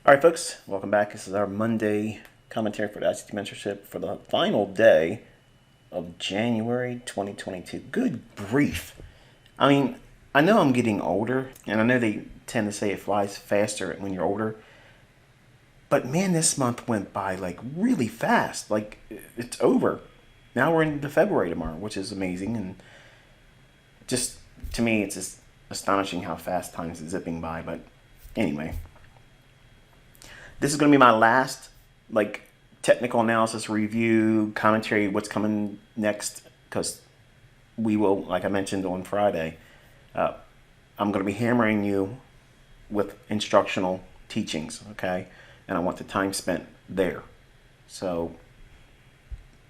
All right, folks, welcome back. This is our Monday commentary for the ICT Mentorship for the final day of January 2022. Good grief. I mean, I know I'm getting older, and I know they tend to say it flies faster when you're older, but man, this month went by like really fast. Like, it's over. Now we're into February tomorrow, which is amazing, and just to me, it's just astonishing how fast time is zipping by. But anyway, this is going to be my last like technical analysis review commentary, what's coming next, because we will, like I mentioned on Friday, I'm going to be hammering you with instructional teachings, okay? And I want the time spent there. So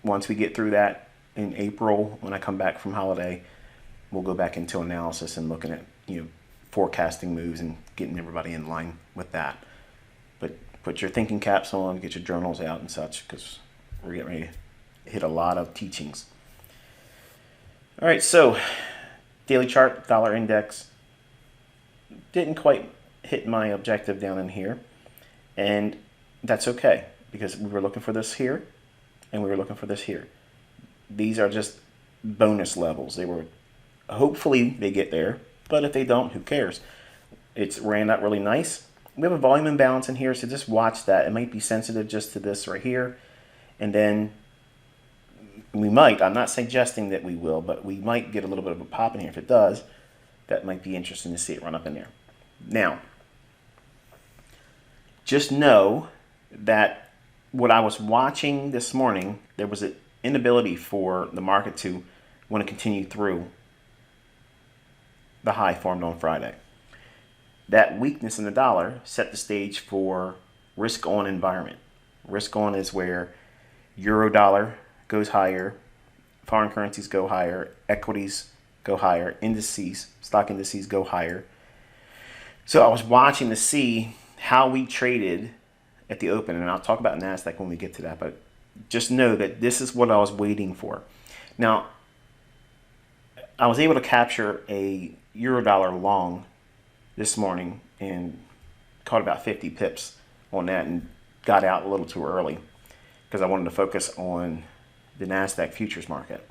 once we get through that in April, when I come back from holiday, we'll go back into analysis and looking at, forecasting moves and getting everybody in line with that. But put your thinking caps on, get your journals out and such, because we're getting ready to hit a lot of teachings. All right, so daily chart, dollar index, didn't quite hit my objective down in here, and that's okay, because we were looking for this here, and we were looking for this here. These are just bonus levels. Hopefully they get there, but if they don't, who cares? It's ran out really nice. We have a volume imbalance in here, so just watch that. It might be sensitive just to this right here. And then we might, I'm not suggesting that we will, but we might get a little bit of a pop in here. If it does, that might be interesting to see it run up in there. Now, just know that what I was watching this morning, there was an inability for the market to want to continue through the high formed on Friday. That weakness in the dollar set the stage for risk on environment. Risk on is where euro dollar goes higher, foreign currencies go higher, equities go higher, indices, stock indices go higher. So I was watching to see how we traded at the open, and I'll talk about NASDAQ when we get to that, but just know that this is what I was waiting for. Now, I was able to capture a euro dollar long this morning and caught about 50 pips on that and got out a little too early because I wanted to focus on the NASDAQ futures market.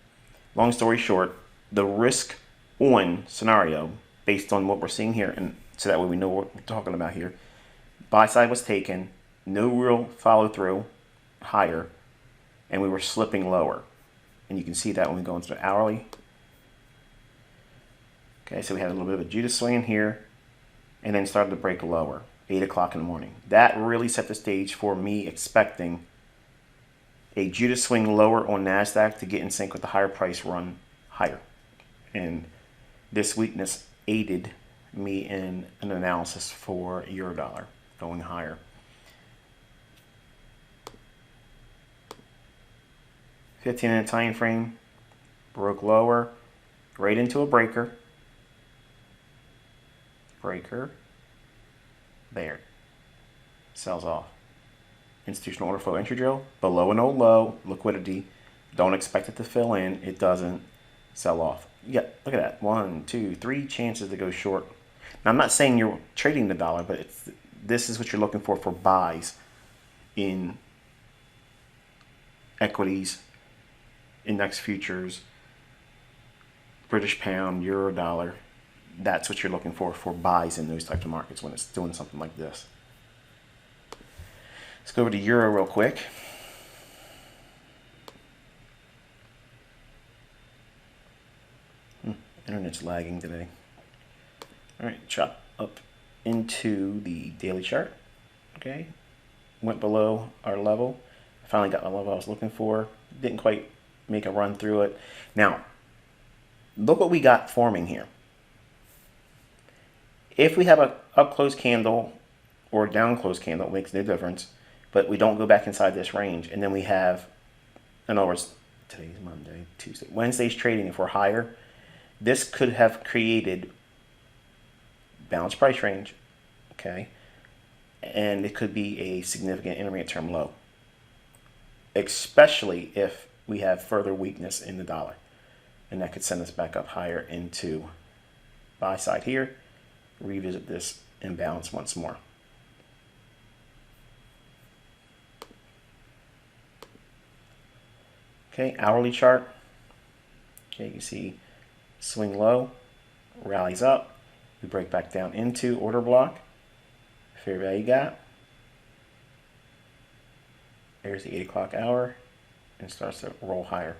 Long story short, the risk on scenario based on what we're seeing here, and so that way we know what we're talking about here, buy side was taken, no real follow through higher, and we were slipping lower. And you can see that when we go into the hourly. Okay, so we had a little bit of a Judas swing in here, and then started to break lower, 8 o'clock in the morning. That really set the stage for me expecting a Judas swing lower on NASDAQ to get in sync with the higher price run higher. And this weakness aided me in an analysis for euro dollar going higher. $15-minute time frame, broke lower, right into a breaker. There, sells off. Institutional order flow entry drill, below an old low, liquidity, don't expect it to fill in, it doesn't, sell off. Yeah, look at that, 1, 2, 3 chances to go short. Now I'm not saying you're trading the dollar, but this is what you're looking for buys in equities, index futures, British pound, euro dollar. That's what you're looking for buys in those types of markets when it's doing something like this. Let's go over to euro real quick. Internet's lagging today. All right, chop up into the daily chart. Okay, went below our level. I finally got my level I was looking for. Didn't quite make a run through it. Now, look what we got forming here. If we have a up close candle or down close candle, it makes no difference, but we don't go back inside this range, and then we have, in other words, today's Monday, Tuesday, Wednesday's trading, if we're higher, this could have created balanced price range, okay, and it could be a significant intermediate term low, especially if we have further weakness in the dollar, and that could send us back up higher into buy side here. Revisit this imbalance once more. Okay, hourly chart. Okay, you can see swing low, rallies up. We break back down into order block, fair value gap. There's the 8 o'clock hour and starts to roll higher.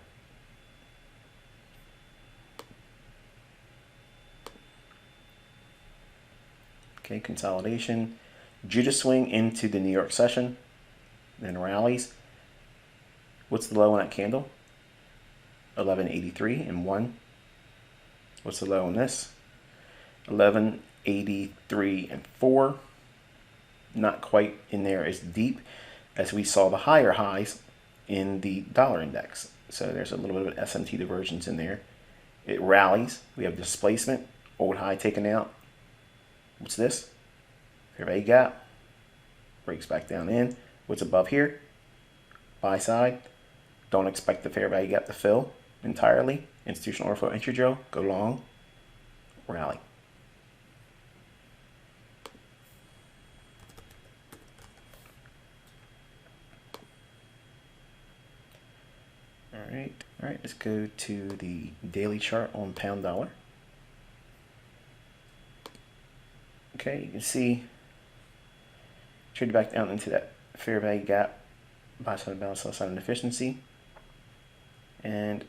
Okay, consolidation. Judas swing into the New York session, then rallies. What's the low on that candle? 1183 and 1. What's the low on this? 1183 and 4. Not quite in there as deep as we saw the higher highs in the dollar index. So there's a little bit of an SMT divergence in there. It rallies. We have displacement, old high taken out. What's this? Fair value gap. Breaks back down in. What's above here? Buy side. Don't expect the fair value gap to fill entirely. Institutional order flow entry drill. Go long. Rally. All right, let's go to the daily chart on pound dollar. Okay, you can see trade back down into that fair value gap, buy side balance, sell side inefficiency, and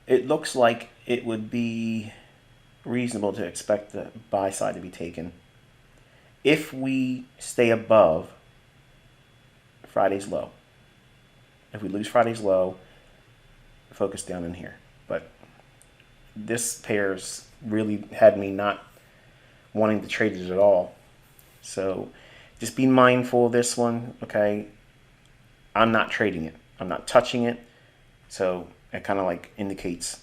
it looks like it would be reasonable to expect the buy side to be taken if we stay above Friday's low. If we lose Friday's low, focus down in here. But this pair's really had me not wanting to trade it at all. So just be mindful of this one, okay? I'm not trading it. I'm not touching it. So it kind of like indicates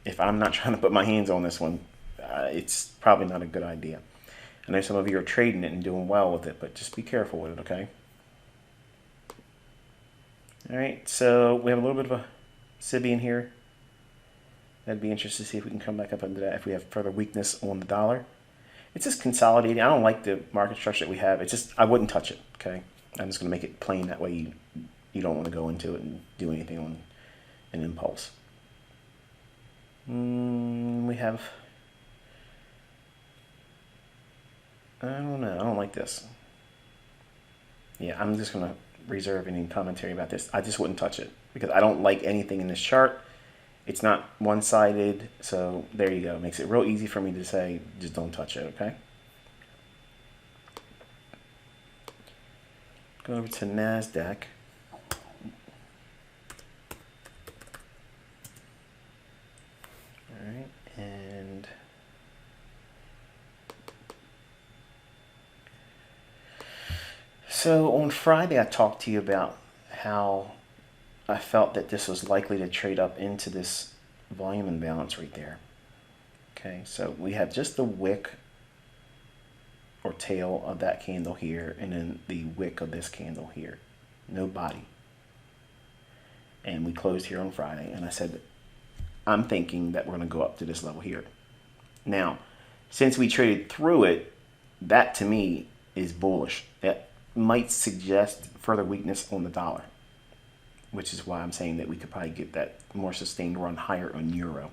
if I'm not trying to put my hands on this one, it's probably not a good idea. I know some of you are trading it and doing well with it, but just be careful with it, okay? All right, so we have a little bit of a SIBI in here. That'd be interesting to see if we can come back up under that if we have further weakness on the dollar. It's just consolidating. I don't like the market structure that we have. It's just, I wouldn't touch it, okay? I'm just going to make it plain. That way you don't want to go into it and do anything on an impulse. We have, I don't know. I don't like this. Yeah, I'm just going to reserve any commentary about this. I just wouldn't touch it because I don't like anything in this chart. It's not one-sided, so there you go. It makes it real easy for me to say, just don't touch it, okay? Go over to NASDAQ. All right, and so on Friday I talked to you about how I felt that this was likely to trade up into this volume imbalance right there. Okay, so we have just the wick or tail of that candle here, and then the wick of this candle here. No body. And we closed here on Friday, and I said, I'm thinking that we're going to go up to this level here. Now, since we traded through it, that to me is bullish. That might suggest further weakness on the dollar, which is why I'm saying that we could probably get that more sustained run higher on euro.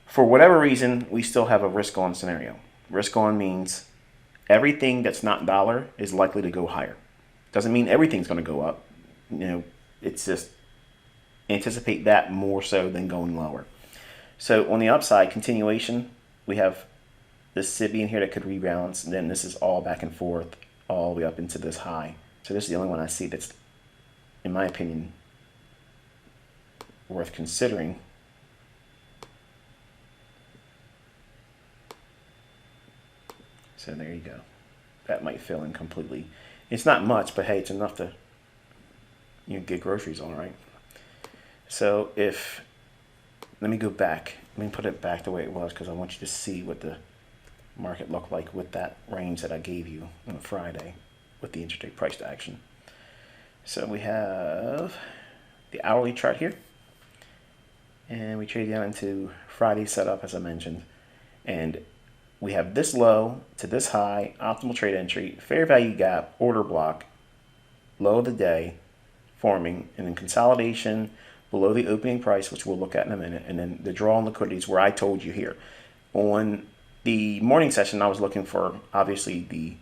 For whatever reason, we still have a risk on scenario. Risk on means everything that's not dollar is likely to go higher. Doesn't mean everything's going to go up. You know, it's just anticipate that more so than going lower. So on the upside, continuation, we have this SIBI in here that could rebalance, and then this is all back and forth all the way up into this high. So this is the only one I see that's, in my opinion, worth considering. So there you go. That might fill in completely. It's not much, but hey, it's enough to get groceries on, right? So if, let me go back. Let me put it back the way it was because I want you to see what the market looked like with that range that I gave you on Friday with the intraday price to action. So we have the hourly chart here, and we trade down into Friday setup as I mentioned, and we have this low to this high, optimal trade entry, fair value gap, order block, low of the day forming, and then consolidation below the opening price, which we'll look at in a minute, and then the draw on liquidities where I told you here. On the morning session, I was looking for obviously the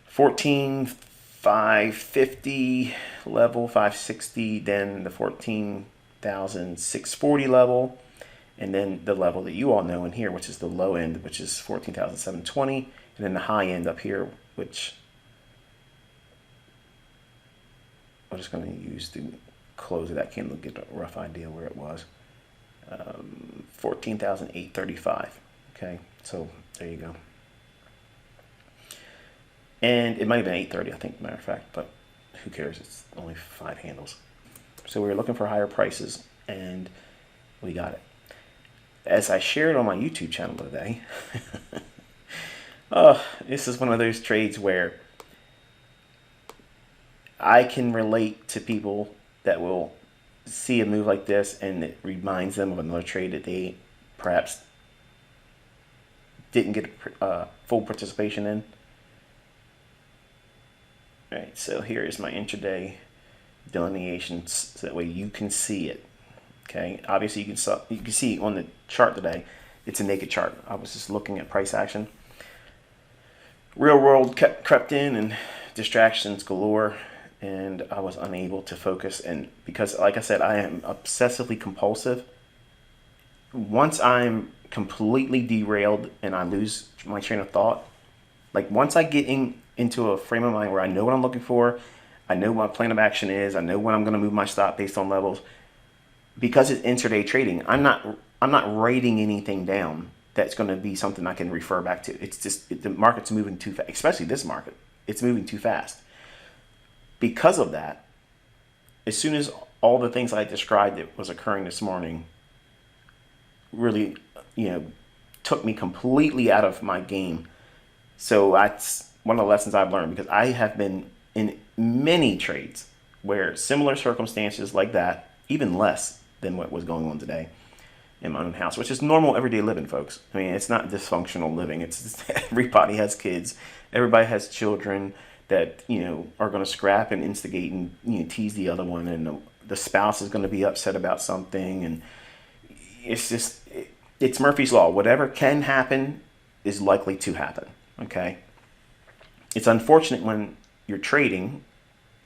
14,550 level, 560, then the 14,640 level, and then the level that you all know in here, which is the low end, which is 14,720, and then the high end up here, which I'm just going to use to close of that candle to get a rough idea where it was. 14,835. Okay, so there you go. And it might have been 830, I think, matter of fact, but who cares? It's only 5 handles. So we were looking for higher prices, and we got it. As I shared on my YouTube channel today, this is one of those trades where I can relate to people that will see a move like this and it reminds them of another trade that they perhaps didn't get full participation in. All right, so here is my intraday delineation so that way you can see it. Okay, obviously you can see on the chart today, it's a naked chart. I was just looking at price action. Real world crept in and distractions galore, and I was unable to focus. And because, like I said, I am obsessively compulsive. Once I'm completely derailed and I lose my train of thought, like once I get into a frame of mind where I know what I'm looking for, I know what my plan of action is, I know when I'm going to move my stop based on levels. Because it's intraday trading, I'm not writing anything down that's going to be something I can refer back to. It's just the market's moving too fast, especially this market. It's moving too fast. Because of that, as soon as all the things I described that was occurring this morning really, took me completely out of my game. So that's one of the lessons I've learned, because I have been in many trades where similar circumstances like that, even less than what was going on today in my own house, which is normal everyday living, folks. I mean, it's not dysfunctional living. It's just, everybody has kids, everybody has children that are going to scrap and instigate and tease the other one, and the spouse is going to be upset about something, and it's Murphy's law. Whatever can happen is likely to happen. Okay, it's unfortunate when you're trading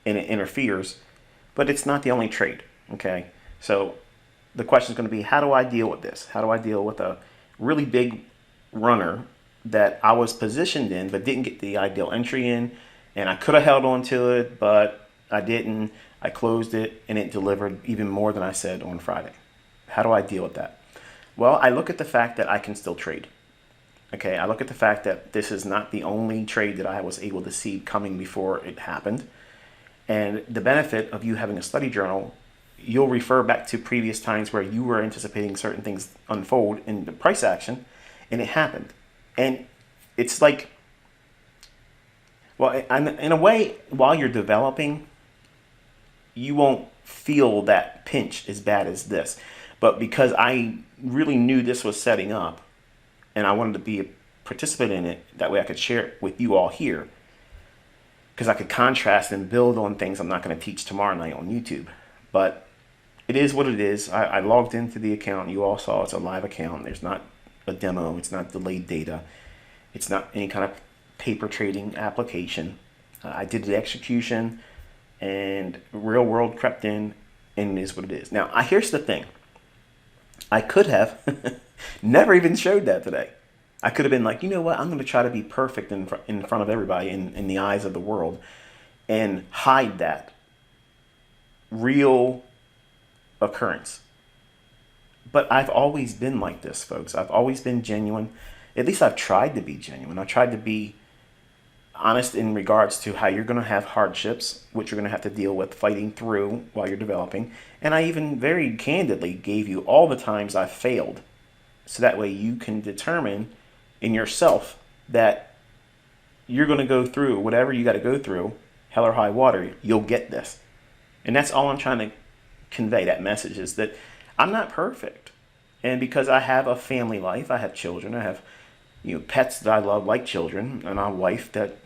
and it interferes, but it's not the only trade. Okay, so the question is going to be, how do I deal with this? How do I deal with a really big runner that I was positioned in but didn't get the ideal entry in, and I could have held on to it, but I didn't. I closed it, and it delivered even more than I said on Friday. How do I deal with that? Well, I look at the fact that I can still trade. Okay, I look at the fact that this is not the only trade that I was able to see coming before it happened. And the benefit of you having a study journal, you'll refer back to previous times where you were anticipating certain things unfold in the price action, and it happened. And it's like, well, in a way, while you're developing, you won't feel that pinch as bad as this. But because I really knew this was setting up, and I wanted to be a participant in it, that way I could share it with you all here, because I could contrast and build on things I'm not going to teach tomorrow night on YouTube. But it is what it is. I logged into the account. You all saw it's a live account. There's not a demo. It's not delayed data. It's not any kind of paper trading application. I did the execution, and real world crept in, and it is what it is. Now, here's the thing. I could have never even showed that today. I could have been like, you know what? I'm going to try to be perfect in front of everybody, in the eyes of the world, and hide that real occurrence. But I've always been like this, folks. I've always been genuine. At least I've tried to be genuine. I tried to be honest in regards to how you're going to have hardships, which you're going to have to deal with fighting through while you're developing. And I even very candidly gave you all the times I failed, so that way you can determine in yourself that you're going to go through whatever you got to go through, hell or high water, you'll get this. And that's all I'm trying to convey. That message is that I'm not perfect. And because I have a family life, I have children, I have pets that I love like children, and a wife that,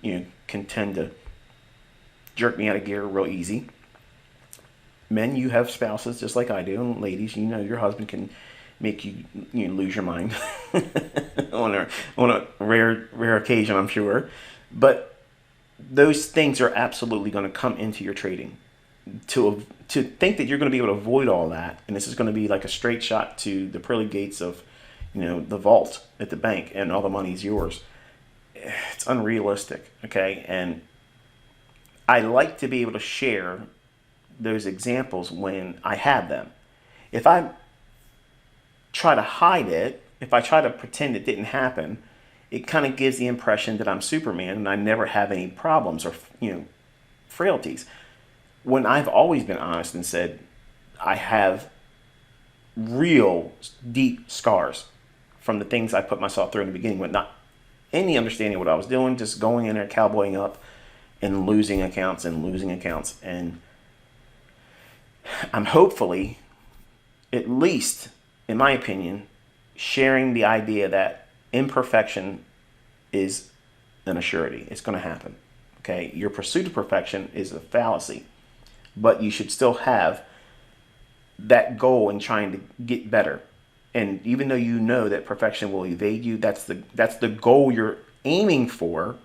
can tend to jerk me out of gear real easy. Men, you have spouses just like I do, and ladies, your husband can make you, lose your mind on a rare occasion, I'm sure. But those things are absolutely going to come into your trading. To think that you're going to be able to avoid all that, and this is going to be like a straight shot to the pearly gates of, the vault at the bank, and all the money's yours. It's unrealistic, okay? And I like to be able to share those examples when I have them. If I try to hide it, if I try to pretend it didn't happen, it kind of gives the impression that I'm Superman and I never have any problems or, frailties. When I've always been honest and said I have real deep scars from the things I put myself through in the beginning with not any understanding of what I was doing, just going in there, cowboying up and losing accounts and losing accounts. And I'm hopefully, at least in my opinion, sharing the idea that imperfection is an assurity. It's going to happen. Okay? Your pursuit of perfection is a fallacy, but you should still have that goal in trying to get better. And even though you know that perfection will evade you, that's the goal you're aiming for,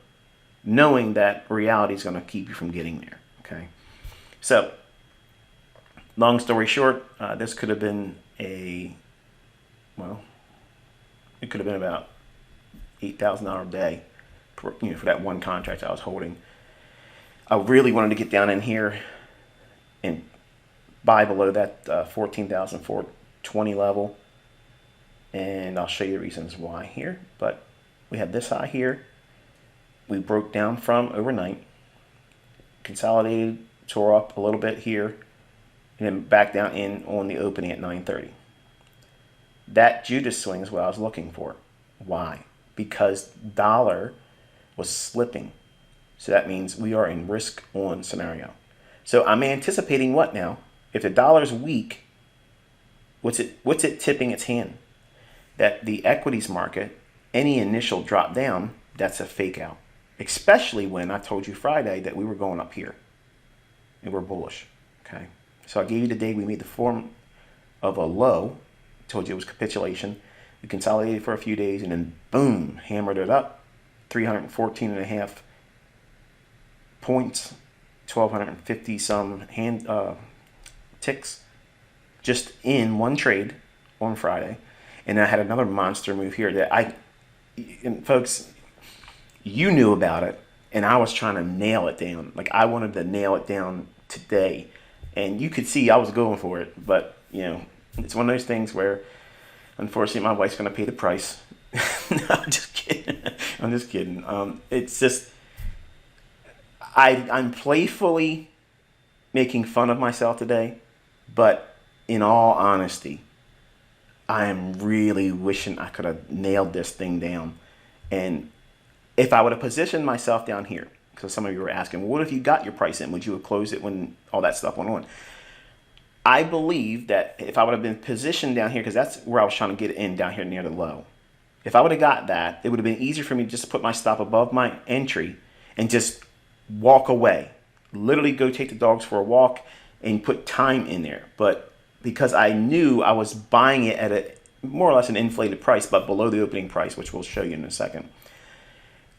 knowing that reality is going to keep you from getting there. Okay? So, long story short, this could have been it could have been about $8,000 a day, for that one contract I was holding. I really wanted to get down in here and buy below that 14,420 level, and I'll show you the reasons why here. But we had this high here. We broke down from overnight, consolidated, tore up a little bit here, and then back down in on the opening at 9:30. That Judas swing is what I was looking for. Why? Because dollar was slipping. So that means we are in risk on scenario. So I'm anticipating what now? If the dollar's weak, what's it tipping its hand? That the equities market, any initial drop down, that's a fake out. Especially when I told you Friday that we were going up here and we're bullish. Okay. So I gave you the day we made the form of a low. Told you it was capitulation. We consolidated for a few days and then boom, hammered it up. 314.5 points, 1,250 some hand ticks, just in one trade on Friday. And I had another monster move here that and folks, you knew about it, and I was trying to nail it down. Like I wanted to nail it down today, and you could see I was going for it. But it's one of those things where, unfortunately, my wife's going to pay the price. No, I'm just kidding. I'm just kidding. It's just I'm playfully making fun of myself today, but in all honesty, I am really wishing I could have nailed this thing down. And if I would have positioned myself down here, because some of you were asking, well, what if you got your price in? Would you have closed it when all that stuff went on? I believe that if I would have been positioned down here, because that's where I was trying to get in down here near the low. If I would have got that, it would have been easier for me to just put my stop above my entry and just walk away. Literally go take the dogs for a walk and put time in there. But because I knew I was buying it at a more or less an inflated price, but below the opening price, which we'll show you in a second,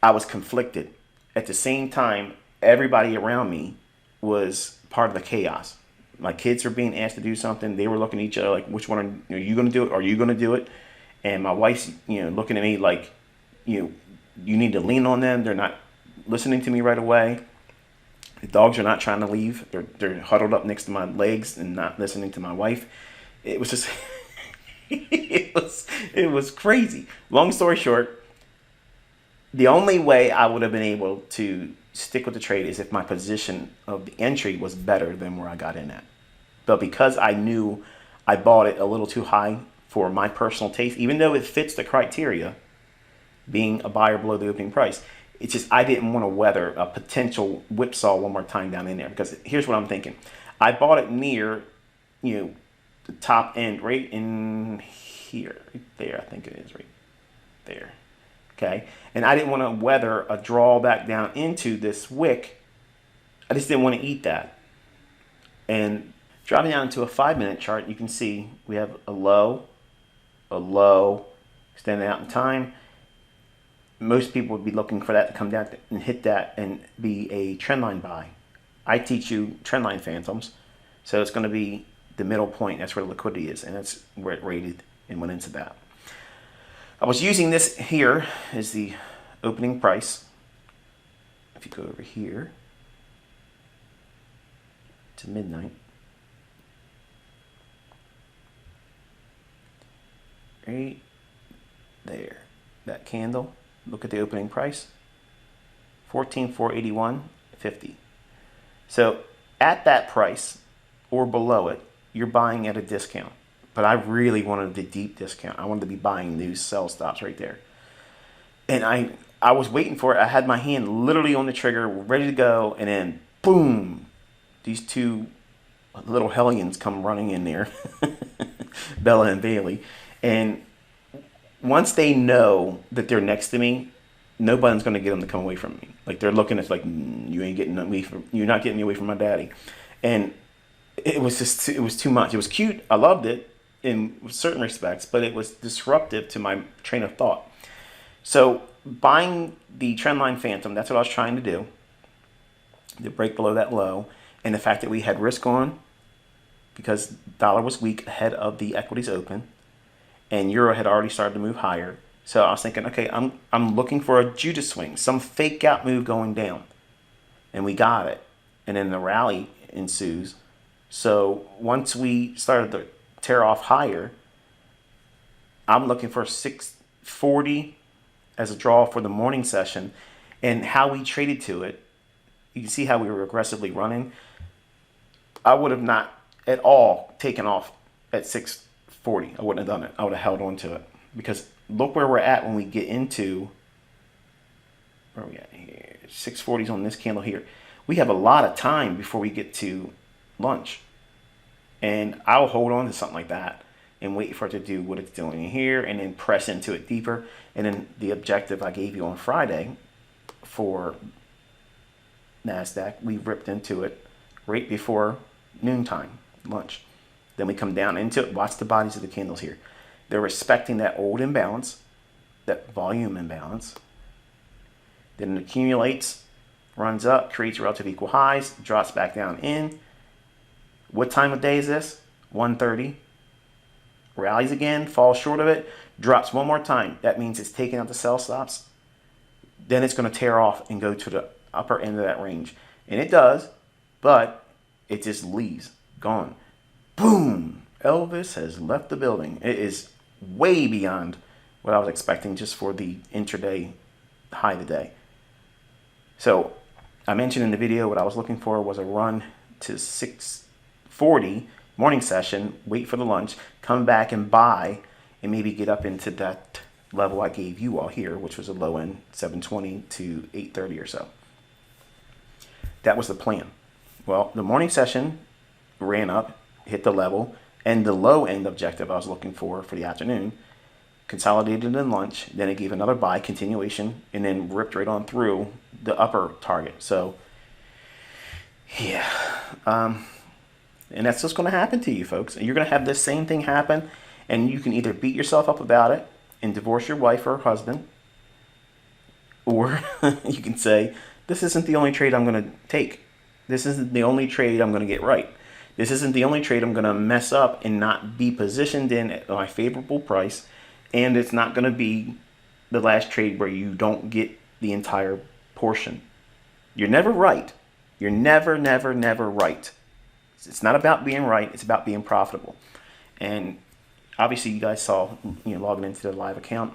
I was conflicted. At the same time, everybody around me was part of the chaos. My kids were being asked to do something. They were looking at each other like, which one are you going to do it? Are you going to do it? And my wife's, looking at me like, you need to lean on them. They're not listening to me right away. The dogs are not trying to leave. They're huddled up next to my legs and not listening to my wife. It was just, it was crazy. Long story short, the only way I would have been able to stick with the trade is if my position of the entry was better than where I got in at. But because I knew I bought it a little too high for my personal taste, even though it fits the criteria, being a buyer below the opening price, it's just I didn't want to weather a potential whipsaw one more time down in there. Because here's what I'm thinking. I bought it near, the top end, right in here, right there, I think it is, right. there. Okay, and I didn't want to weather a draw back down into this wick. I just didn't want to eat that. And dropping down to a 5-minute chart, you can see we have a low, extending out in time. Most people would be looking for that to come down and hit that and be a trendline buy. I teach you trendline phantoms, so it's going to be the middle point. That's where the liquidity is, and that's where it rated and went into that. I was using this here as the opening price. If you go over here to midnight, right there, that candle. Look at the opening price, 14,481.50. So at that price or below it, you're buying at a discount. But I really wanted the deep discount. I wanted to be buying these sell stops right there. And I was waiting for it. I had my hand literally on the trigger, ready to go, and then boom, these two little hellions come running in there, Bella and Bailey. And once they know that they're next to me, nobody's going to get them to come away from me. Like, they're looking at like, you ain't getting me from, you're not getting me away from my daddy. And it was just, it was too much. It was cute. I loved it in certain respects, but it was disruptive to my train of thought. So buying the trendline phantom, that's what I was trying to do, to break below that low. And the fact that we had risk on because dollar was weak ahead of the equities open, and euro had already started to move higher. So I was thinking, okay, I'm looking for a Judas swing, some fake out move going down. And we got it. And then the rally ensues. So once we started to tear off higher, I'm looking for 640 as a draw for the morning session. And how we traded to it, you can see how we were aggressively running. I would have not at all taken off at 640. I wouldn't have done it. I would have held on to it. Because look where we're at when we get into, where are we at here? 640s on this candle here. We have a lot of time before we get to lunch. And I'll hold on to something like that and wait for it to do what it's doing here and then press into it deeper. And then the objective I gave you on Friday for NASDAQ, we ripped into it right before noontime, lunch. Then we come down into it. Watch the bodies of the candles here. They're respecting that old imbalance, that volume imbalance. Then it accumulates, runs up, creates relative equal highs, drops back down in. What time of day is this? 1:30. Rallies again, falls short of it, drops one more time. That means it's taking out the sell stops. Then it's going to tear off and go to the upper end of that range. And it does, but it just leaves. Gone. Boom! Elvis has left the building. It is way beyond what I was expecting just for the intraday high today. So I mentioned in the video what I was looking for was a run to 640 morning session, wait for the lunch, come back and buy, and maybe get up into that level I gave you all here, which was a low end 720 to 830 or so. That was the plan. Well, the morning session ran up, hit the level, and the low end objective I was looking for the afternoon consolidated in lunch. Then it gave another buy continuation and then ripped right on through the upper target. So yeah, and that's what's going to happen to you folks. You're going to have this same thing happen, and you can either beat yourself up about it and divorce your wife or husband, or you can say, this isn't the only trade I'm going to take. This isn't the only trade I'm going to get right. This isn't the only trade I'm going to mess up and not be positioned in at my favorable price. And it's not going to be the last trade where you don't get the entire portion. You're never right. You're never, never, never right. It's not about being right. It's about being profitable. And obviously you guys saw, logging into the live account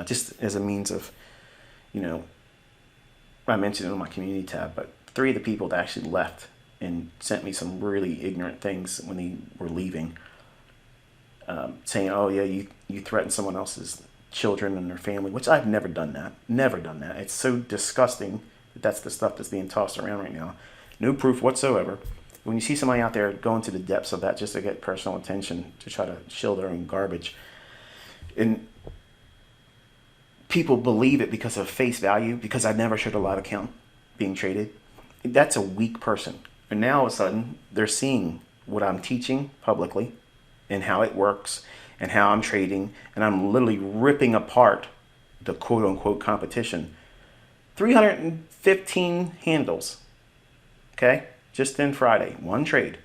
just as a means of, I mentioned it on my community tab, but 3 of the people that actually left and sent me some really ignorant things when they were leaving, saying, oh yeah, you threatened someone else's children and their family, which I've never done that. Never done that. It's so disgusting that that's the stuff that's being tossed around right now. No proof whatsoever. When you see somebody out there going to the depths of that just to get personal attention, to try to shield their own garbage, and people believe it because of face value, because I never showed a live account being traded. That's a weak person. And now all of a sudden they're seeing what I'm teaching publicly and how it works and how I'm trading. And I'm literally ripping apart the quote unquote competition. 315 handles. Okay. Just in Friday, one trade.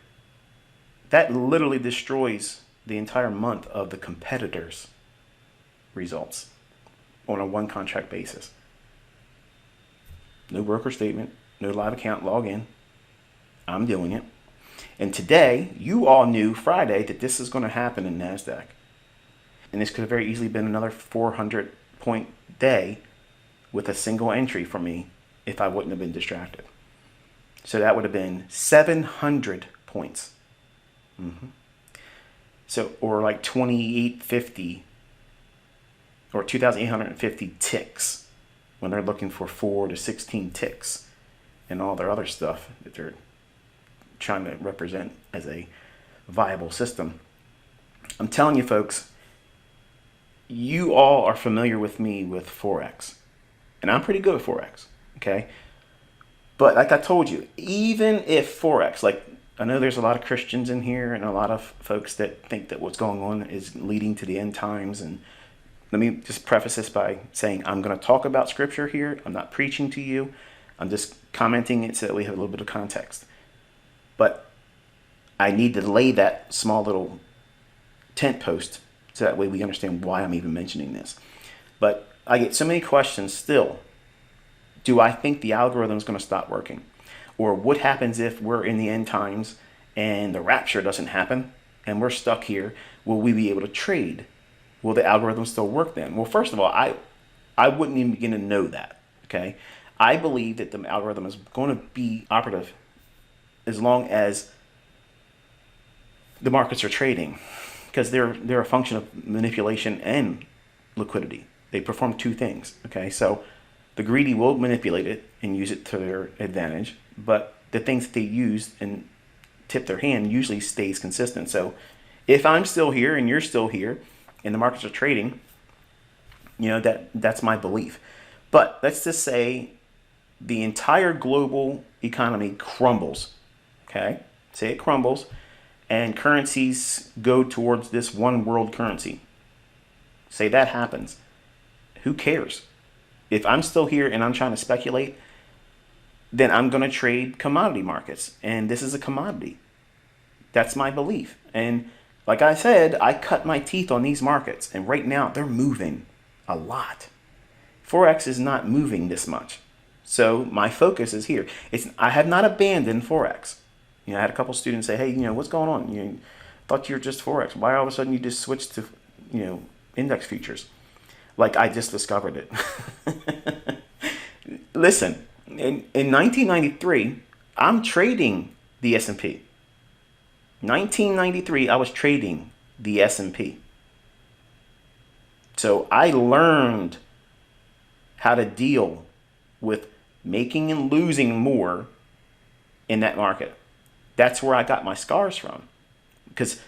That literally destroys the entire month of the competitors' results on a one contract basis. No broker statement, no live account login. I'm doing it. And today, you all knew Friday that this is going to happen in NASDAQ. And this could have very easily been another 400 point day with a single entry for me if I wouldn't have been distracted. So that would have been 700 points. So, or like 2850 or 2,850 ticks when they're looking for 4 to 16 ticks and all their other stuff that they're trying to represent as a viable system. I'm telling you folks, you all are familiar with me with Forex, and I'm pretty good at Forex, okay? But like I told you, even if Forex, like I know there's a lot of Christians in here and a lot of folks that think that what's going on is leading to the end times. And let me just preface this by saying I'm going to talk about scripture here. I'm not preaching to you. I'm just commenting it so that we have a little bit of context. But I need to lay that small little tent post so that way we understand why I'm even mentioning this. But I get so many questions still. Do I think the algorithm is going to stop working? Or what happens if we're in the end times and the rapture doesn't happen and we're stuck here? Will we be able to trade? Will the algorithm still work then? Well, first of all, I wouldn't even begin to know that, okay? I believe that the algorithm is going to be operative as long as the markets are trading, because they're a function of manipulation and liquidity. They perform two things, okay? So the greedy will manipulate it and use it to their advantage, but the things that they use and tip their hand usually stays consistent. So if I'm still here and you're still here and the markets are trading, that's my belief. But let's just say the entire global economy crumbles, okay? Say it crumbles and currencies go towards this one world currency. Say that happens. Who cares? If I'm still here and I'm trying to speculate, then I'm going to trade commodity markets. And this is a commodity. That's my belief. And like I said, I cut my teeth on these markets. And right now, they're moving a lot. Forex is not moving this much. So my focus is here. I have not abandoned Forex. I had a couple students say, hey, what's going on? Thought you were just Forex. Why all of a sudden you just switched to, index futures? Like I just discovered it. Listen, in 1993, I'm trading the S&P. 1993, I was trading the S&P. So I learned how to deal with making and losing more in that market. That's where I got my scars from, because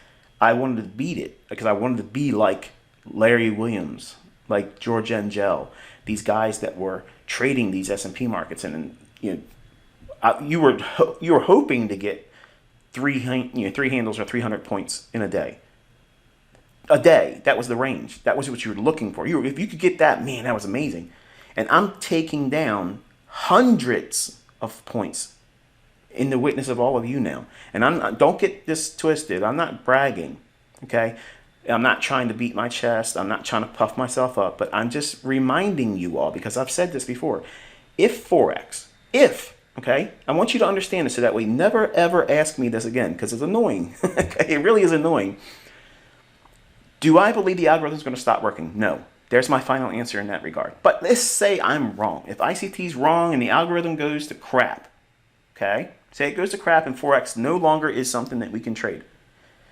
I wanted to beat it, because I wanted to be like Larry Williams, like George Engel, these guys that were trading these S&P markets, and you were hoping to get three handles or 300 points in a day. A day, that was the range. That was what you were looking for. If you could get that, man, that was amazing. And I'm taking down hundreds of points in the witness of all of you now. And don't get this twisted. I'm not bragging, okay? I'm not trying to beat my chest. I'm not trying to puff myself up, but I'm just reminding you all, because I've said this before. If Forex, okay, I want you to understand this so that way never ever ask me this again, because it's annoying. Okay, it really is annoying. Do I believe the algorithm is going to stop working? No. There's my final answer in that regard. But let's say I'm wrong. If ICT is wrong and the algorithm goes to crap, okay? Say it goes to crap and Forex no longer is something that we can trade.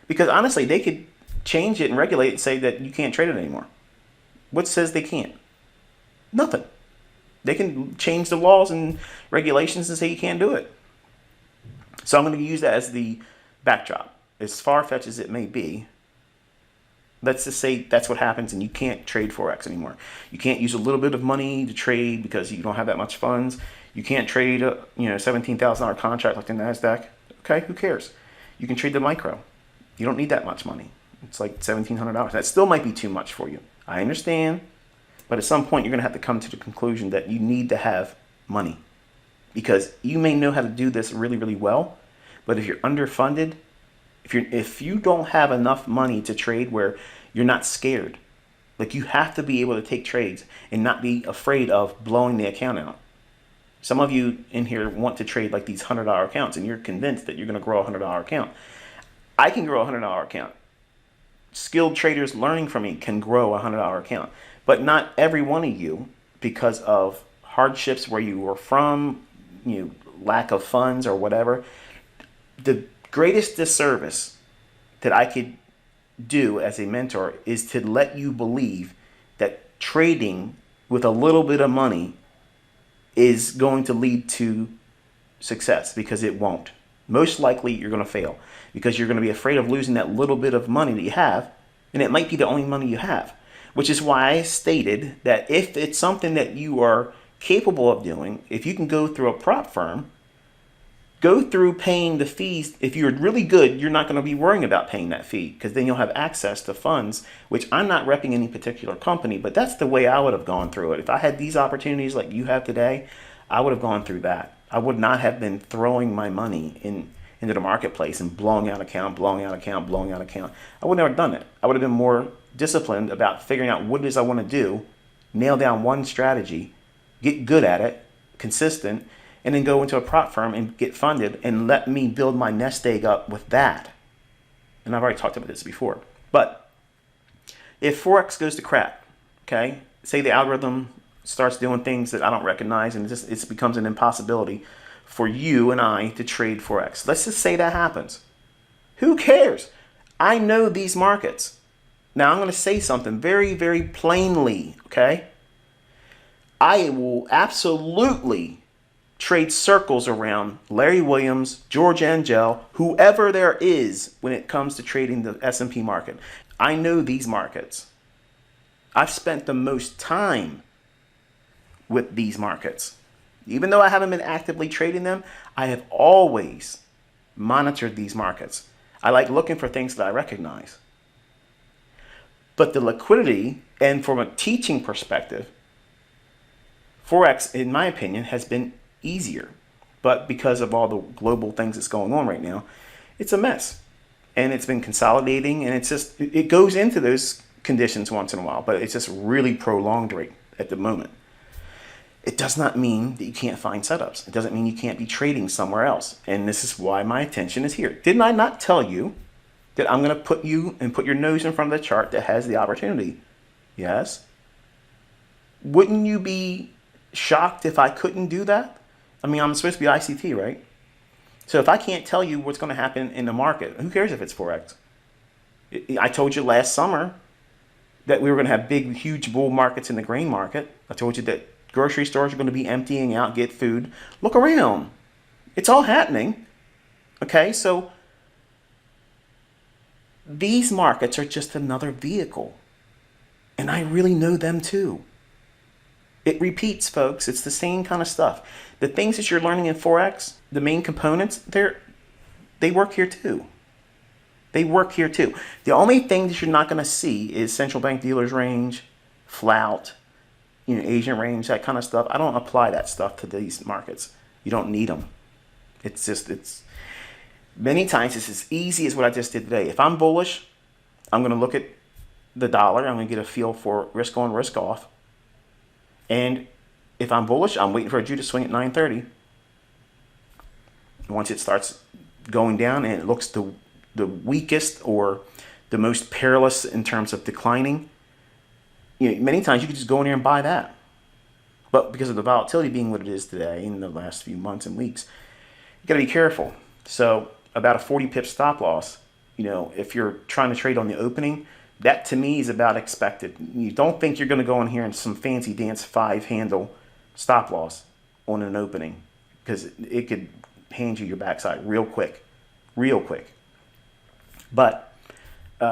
Because honestly, they could change it and regulate it and say that you can't trade it anymore. What says they can't? Nothing. They can change the laws and regulations and say you can't do it. So I'm going to use that as the backdrop. As far-fetched as it may be, let's just say that's what happens and you can't trade Forex anymore. You can't use a little bit of money to trade because you don't have that much funds. You can't trade a $17,000 contract like the NASDAQ. Okay, who cares? You can trade the micro. You don't need that much money. It's like $1,700. That still might be too much for you. I understand. But at some point, you're going to have to come to the conclusion that you need to have money. Because you may know how to do this really, really well. But if you're underfunded, if you don't have enough money to trade where you're not scared, like you have to be able to take trades and not be afraid of blowing the account out. Some of you in here want to trade like these $100 accounts and you're convinced that you're going to grow a $100 account. I can grow a $100 account. Skilled traders learning from me can grow a $100 account. But not every one of you, because of hardships where you were from, lack of funds or whatever. The greatest disservice that I could do as a mentor is to let you believe that trading with a little bit of money is going to lead to success, because it won't. Most likely you're going to fail because you're going to be afraid of losing that little bit of money that you have, and it might be the only money you have, which is why I stated that if it's something that you are capable of doing, if you can go through a prop firm, go through paying the fees. If you're really good, you're not going to be worrying about paying that fee, because then you'll have access to funds, which I'm not repping any particular company, but that's the way I would have gone through it. If I had these opportunities like you have today, I would have gone through that. I would not have been throwing my money into the marketplace and blowing out account. I would never have done it. I would have been more disciplined about figuring out what it is I want to do, nail down one strategy, get good at it, consistent, and then go into a prop firm and get funded and let me build my nest egg up with that. And I've already talked about this before. But if Forex goes to crap, okay, say the algorithm starts doing things that I don't recognize and it becomes an impossibility for you and I to trade Forex. Let's just say that happens. Who cares? I know these markets. Now I'm going to say something very, very plainly, okay? I will absolutely trade circles around Larry Williams, George Angel, whoever there is when it comes to trading the S&P market. I know these markets. I've spent the most time with these markets. Even though I haven't been actively trading them, I have always monitored these markets. I like looking for things that I recognize. But the liquidity, and from a teaching perspective, Forex, in my opinion, has been easier. But because of all the global things that's going on right now, it's a mess. And it's been consolidating, and it goes into those conditions once in a while, but it's just really prolonged right at the moment. It does not mean that you can't find setups. It doesn't mean you can't be trading somewhere else. And this is why my attention is here. Didn't I not tell you that I'm going to put your nose in front of the chart that has the opportunity? Yes. Wouldn't you be shocked if I couldn't do that? I mean, I'm supposed to be ICT, right? So if I can't tell you what's going to happen in the market, who cares if it's Forex? I told you last summer that we were going to have big, huge bull markets in the grain market. I told you that grocery stores are going to be emptying out, get food. Look around. It's all happening. Okay, so these markets are just another vehicle. And I really know them too. It repeats, folks. It's the same kind of stuff. The things that you're learning in Forex, the main components, they work here too. They work here too. The only thing that you're not going to see is central bank dealers range, flout, Asian range, that kind of stuff. I don't apply that stuff to these markets. You don't need them. It's many times it's as easy as what I just did today. If I'm bullish, I'm going to look at the dollar. I'm going to get a feel for risk on, risk off. And if I'm bullish, I'm waiting for a Jew to swing at 9:30. Once it starts going down and it looks the weakest or the most perilous in terms of declining, many times you can just go in there and buy that. But because of the volatility being what it is today in the last few months and weeks, you got to be careful. So about a 40 pip stop loss, if you're trying to trade on the opening, that to me is about expected. You don't think you're going to go in here and some fancy dance 5-handle stop loss on an opening, because it could hand you your backside real quick. But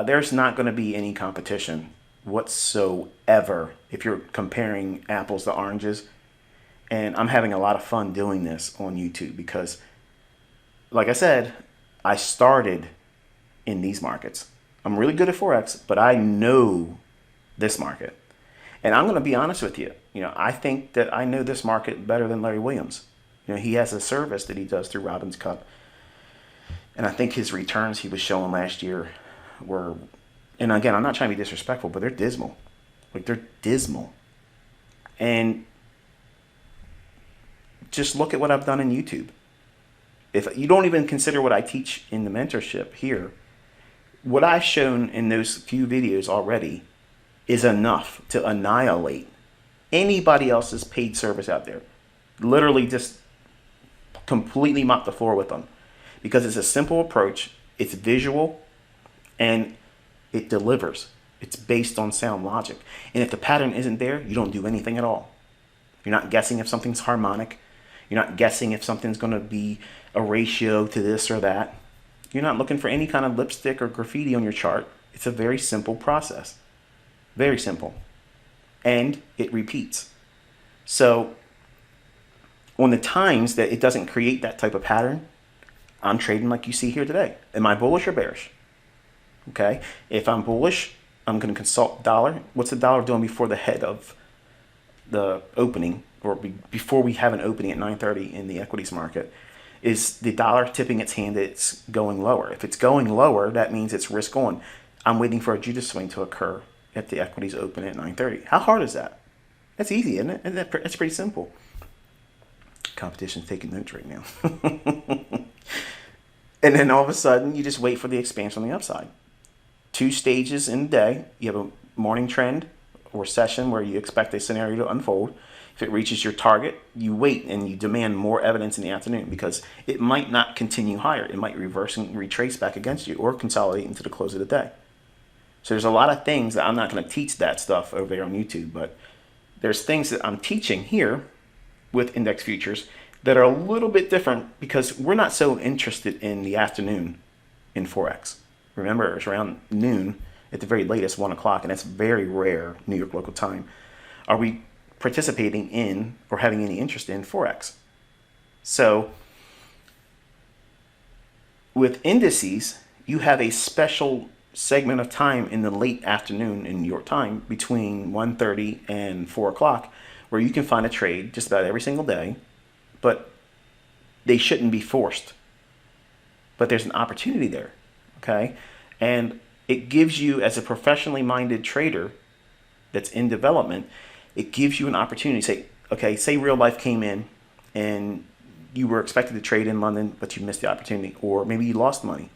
there's not going to be any competition whatsoever if you're comparing apples to oranges. And I'm having a lot of fun doing this on YouTube because, like I said, I started in these markets. I'm really good at Forex, but I know this market. And I'm going to be honest with you. I think that I know this market better than Larry Williams. He has a service that he does through Robin's Cup. And I think his returns he was showing last year were, and again, I'm not trying to be disrespectful, but they're dismal. They're dismal. And just look at what I've done in YouTube. If you don't even consider what I teach in the mentorship here, what I've shown in those few videos already is enough to annihilate anybody else's paid service out there. Literally just completely mop the floor with them. Because it's a simple approach, it's visual, and it delivers. It's based on sound logic. And if the pattern isn't there, you don't do anything at all. You're not guessing if something's harmonic. You're not guessing if something's going to be a ratio to this or that. You're not looking for any kind of lipstick or graffiti on your chart. It's a very simple process. Very simple. And it repeats. So on the times that it doesn't create that type of pattern, I'm trading like you see here today. Am I bullish or bearish? Okay. If I'm bullish, I'm going to consult dollar. What's the dollar doing before the head of the opening, or before we have an opening at 9:30 in the equities market? Is the dollar tipping its hand that it's going lower? If it's going lower, that means it's risk on. I'm waiting for a Judas swing to occur at the equities open at 9:30. How hard is that? That's easy, isn't it? That's pretty simple. Competition's taking notes right now. And then all of a sudden, you just wait for the expansion on the upside. 2 stages in the day. You have a morning trend or session where you expect a scenario to unfold. If it reaches your target, you wait and you demand more evidence in the afternoon because it might not continue higher. It might reverse and retrace back against you or consolidate into the close of the day. So there's a lot of things that I'm not going to teach that stuff over there on YouTube, but there's things that I'm teaching here with index futures that are a little bit different because we're not so interested in the afternoon in Forex. Remember, it's around noon at the very latest, 1 o'clock, and that's very rare New York local time. Are we participating in or having any interest in Forex? So with indices, you have a special segment of time in the late afternoon in New York time between 1:30 and 4 o'clock where you can find a trade just about every single day, but they shouldn't be forced. But there's an opportunity there, okay? And it gives you, as a professionally minded trader that's in development, it gives you an opportunity to say, okay, say real life came in and you were expected to trade in London, but you missed the opportunity, or maybe you lost money.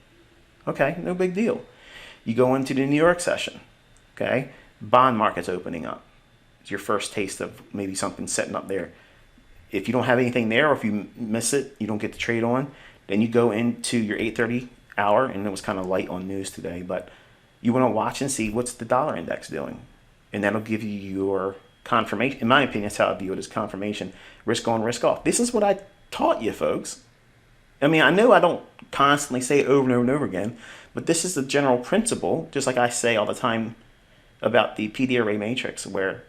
Okay, no big deal. You go into the New York session, okay? Bond market's opening up. It's your first taste of maybe something setting up there. If you don't have anything there, or if you miss it, you don't get the trade on, then you go into your 8:30 hour, and it was kind of light on news today, but you want to watch and see what's the dollar index doing. And that'll give you your confirmation. In my opinion, that's how I view it, as confirmation. Risk on, risk off. This is what I taught you, folks. I mean, I know I don't constantly say it over and over and over again, but this is the general principle, just like I say all the time about the PD array matrix, where,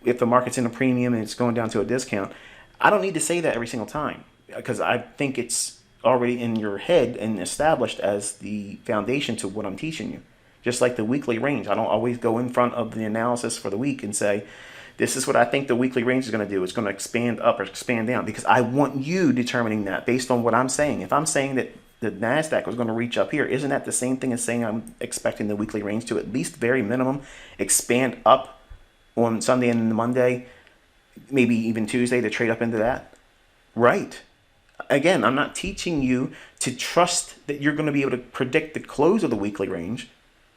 if the market's in a premium and it's going down to a discount, I don't need to say that every single time because I think it's already in your head and established as the foundation to what I'm teaching you. Just like the weekly range, I don't always go in front of the analysis for the week and say, this is what I think the weekly range is going to do. It's going to expand up or expand down, because I want you determining that based on what I'm saying. If I'm saying that the NASDAQ was going to reach up here, isn't that the same thing as saying I'm expecting the weekly range to at least very minimum expand up on Sunday and Monday, maybe even Tuesday, to trade up into that? Right. Again, I'm not teaching you to trust that you're going to be able to predict the close of the weekly range.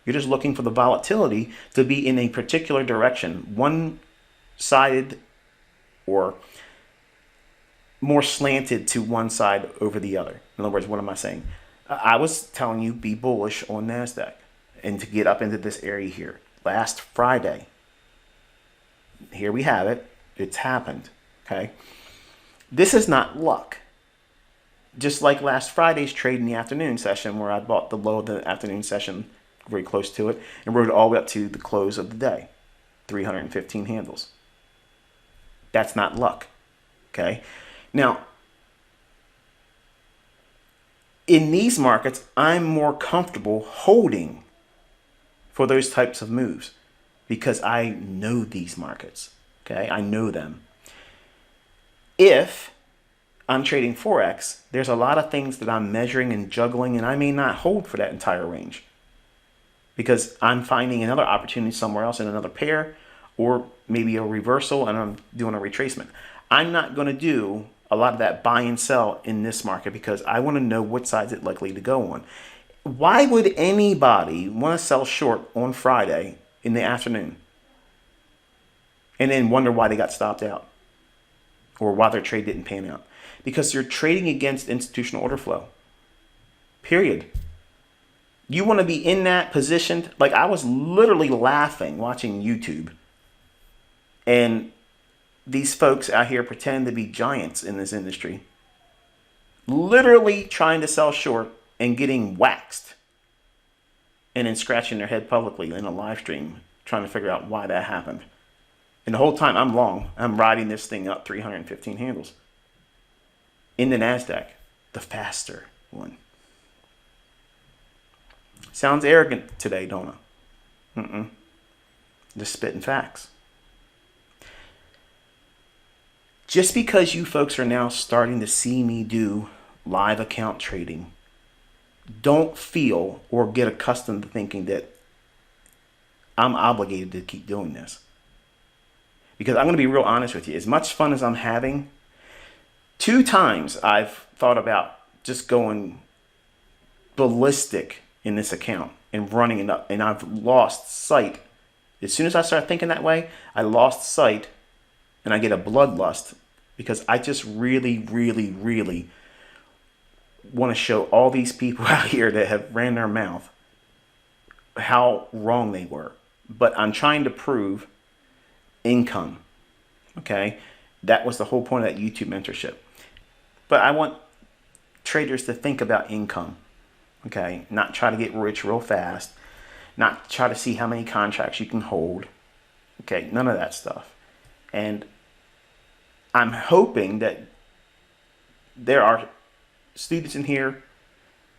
You're just looking for the volatility to be in a particular direction, one-sided or more slanted to one side over the other. In other words, what am I saying? I was telling you be bullish on NASDAQ and to get up into this area here. Last Friday, here we have it. It's happened, okay? This is not luck. Just like last Friday's trade in the afternoon session, where I bought the low of the afternoon session, very close to it, and rode it all the way up to the close of the day, 315 handles. That's not luck. Okay. Now, in these markets, I'm more comfortable holding for those types of moves because I know these markets. Okay. I know them. If I'm trading Forex, there's a lot of things that I'm measuring and juggling, and I may not hold for that entire range because I'm finding another opportunity somewhere else in another pair, or maybe a reversal, and I'm doing a retracement. I'm not going to do a lot of that buy and sell in this market because I want to know what side it's likely to go on. Why would anybody want to sell short on Friday in the afternoon and then wonder why they got stopped out or why their trade didn't pan out? Because you're trading against institutional order flow. Period. You want to be in that position. Like, I was literally laughing watching YouTube. And these folks out here pretend to be giants in this industry. Literally trying to sell short and getting waxed. And then scratching their head publicly in a live stream, trying to figure out why that happened. And the whole time I'm long. I'm riding this thing up 315 handles. In the NASDAQ, the faster one. Sounds arrogant today, don't I? Just spitting facts. Just because you folks are now starting to see me do live account trading, don't feel or get accustomed to thinking that I'm obligated to keep doing this. Because I'm going to be real honest with you. As much fun as I'm having, 2 times I've thought about just going ballistic in this account and running it up, and I've lost sight. As soon as I start thinking that way, I lost sight and I get a bloodlust because I just really, really, really want to show all these people out here that have ran their mouth how wrong they were. But I'm trying to prove income. Okay? That was the whole point of that YouTube mentorship. But I want traders to think about income. Okay? Not try to get rich real fast. Not try to see how many contracts you can hold. Okay? None of that stuff. And I'm hoping that there are students in here,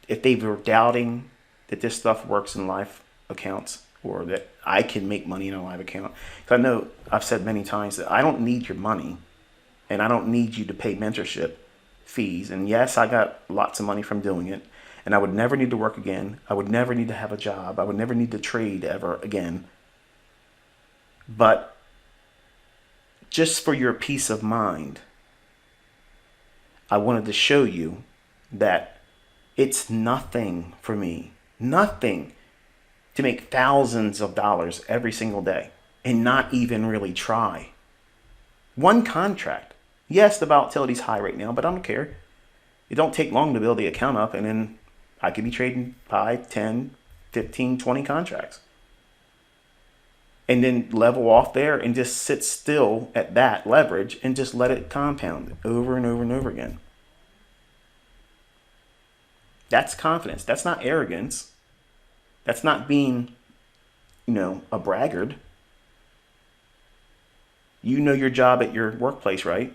if they were doubting that this stuff works in live accounts or that I can make money in a live account. Because I know I've said many times that I don't need your money and I don't need you to pay mentorship fees. And yes, I got lots of money from doing it. And I would never need to work again. I would never need to have a job. I would never need to trade ever again. But just for your peace of mind, I wanted to show you that it's nothing for me, nothing to make thousands of dollars every single day and not even really try. One contract. Yes, the volatility's high right now, but I don't care. It don't take long to build the account up, and then I could be trading 5, 10, 15, 20 contracts. And then level off there and just sit still at that leverage and just let it compound over and over and over again. That's confidence. That's not arrogance. That's not being, a braggart. You know your job at your workplace, right?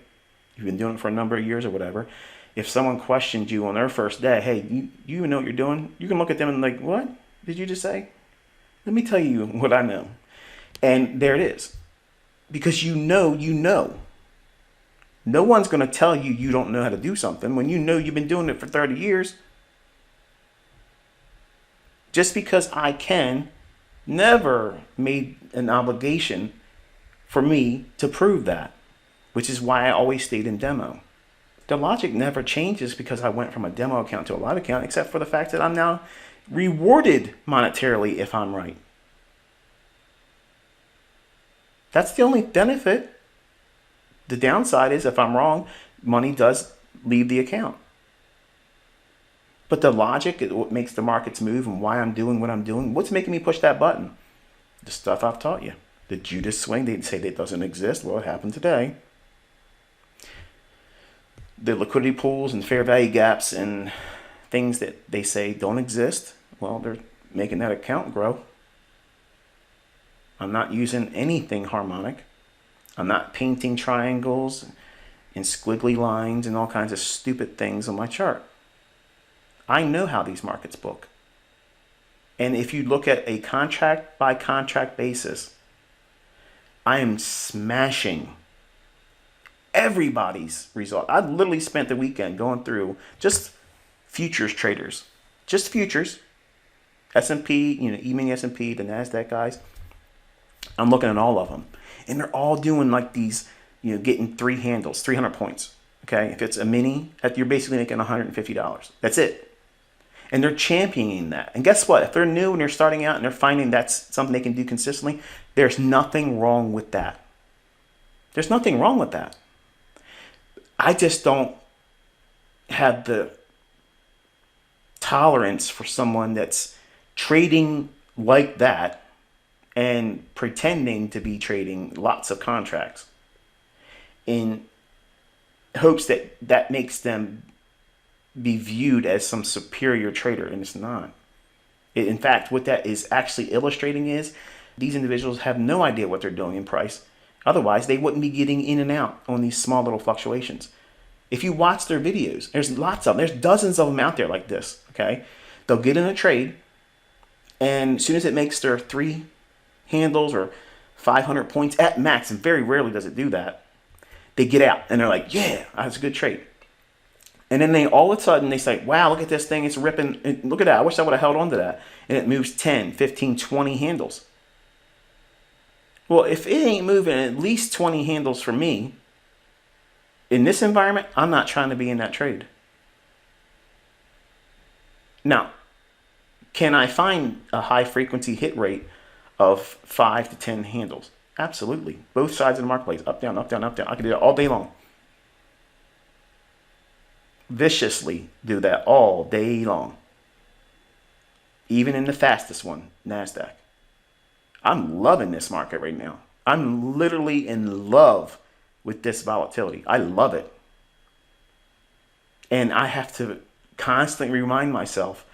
You've been doing it for a number of years or whatever. If someone questioned you on their first day, hey, you know what you're doing? You can look at them and like, what did you just say? Let me tell you what I know. And there it is. Because you know. No one's going to tell you you don't know how to do something when you know you've been doing it for 30 years. Just because I can never made an obligation for me to prove that, which is why I always stayed in demo. The logic never changes because I went from a demo account to a live account, except for the fact that I'm now rewarded monetarily if I'm right. That's the only benefit. The downside is if I'm wrong, money does leave the account. But the logic, what makes the markets move and why I'm doing what I'm doing, what's making me push that button? The stuff I've taught you. The Judas swing, they say that doesn't exist. Well, it happened today. the liquidity pools and fair value gaps and things that they say don't exist, well, they're making that account grow. I'm not using anything harmonic. I'm not painting triangles and squiggly lines and all kinds of stupid things on my chart. I know how these markets book. And if you look at a contract by contract basis, I am smashing everybody's result. I literally spent the weekend going through just futures traders, just futures, S&P, E-mini S&P, the NASDAQ guys. I'm looking at all of them, and they're all doing like these, getting 3 handles, 300 points. Okay, if it's a mini, you're basically making $150. That's it. And they're championing that. And guess what? If they're new and they're starting out and they're finding that's something they can do consistently, there's nothing wrong with that. There's nothing wrong with that. I just don't have the tolerance for someone that's trading like that and pretending to be trading lots of contracts in hopes that that makes them be viewed as some superior trader, and it's not. In fact, what that is actually illustrating is these individuals have no idea what they're doing in price. Otherwise, they wouldn't be getting in and out on these small little fluctuations. If you watch their videos, there's lots of them. There's dozens of them out there like this, okay? They'll get in a trade, and as soon as it makes their 3 handles or 500 points at max, and very rarely does it do that, they get out, and they're like, yeah, that's a good trade. And then they all of a sudden, they say, wow, look at this thing, it's ripping. Look at that, I wish I would have held on to that. And it moves 10, 15, 20 handles. Well, if it ain't moving at least 20 handles for me, in this environment, I'm not trying to be in that trade. Now, can I find a high frequency hit rate of 5 to 10 handles? Absolutely. Both sides of the marketplace, up, down, up, down, up, down. I can do that all day long. Viciously do that all day long. Even in the fastest one, NASDAQ. I'm loving this market right now. I'm literally in love with this volatility. I love it. And I have to constantly remind myself,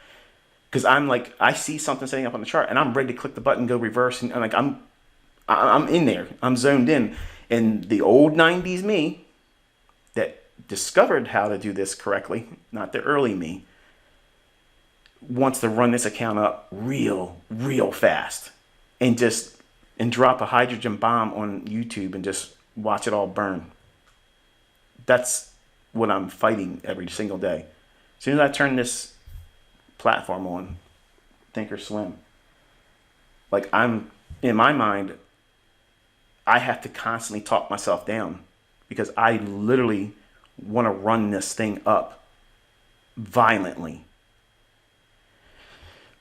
because I'm like, I see something setting up on the chart and I'm ready to click the button, go reverse, and like I'm in there. I'm zoned in. And the old 90s me that discovered how to do this correctly, not the early me, wants to run this account up real fast and drop a hydrogen bomb on YouTube and just watch it all burn. That's what I'm fighting every single day. As soon as I turn this platform on, think or swim, like I'm in my mind, I have to constantly talk myself down because I literally want to run this thing up violently.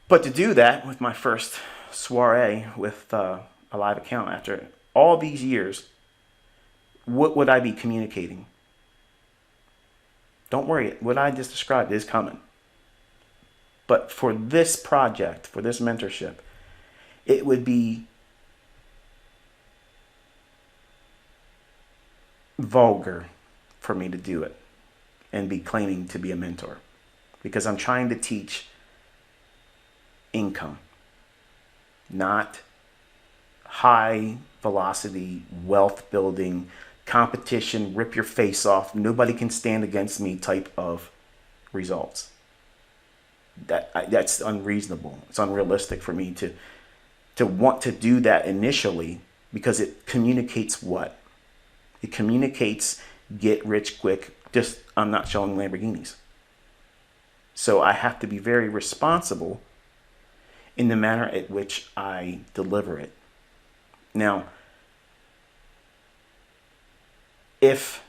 But to do that with my first soiree with a live account after all these years, what would I be communicating? Don't worry, what I just described is coming. But for this project, for this mentorship, it would be vulgar for me to do it and be claiming to be a mentor, because I'm trying to teach income, not high velocity wealth building competition, rip your face off, nobody can stand against me type of results. That's unreasonable. It's unrealistic for me to want to do that initially, because it communicates what? It communicates get rich quick, just I'm not showing Lamborghinis. So I have to be very responsible in the manner at which I deliver it. Now, if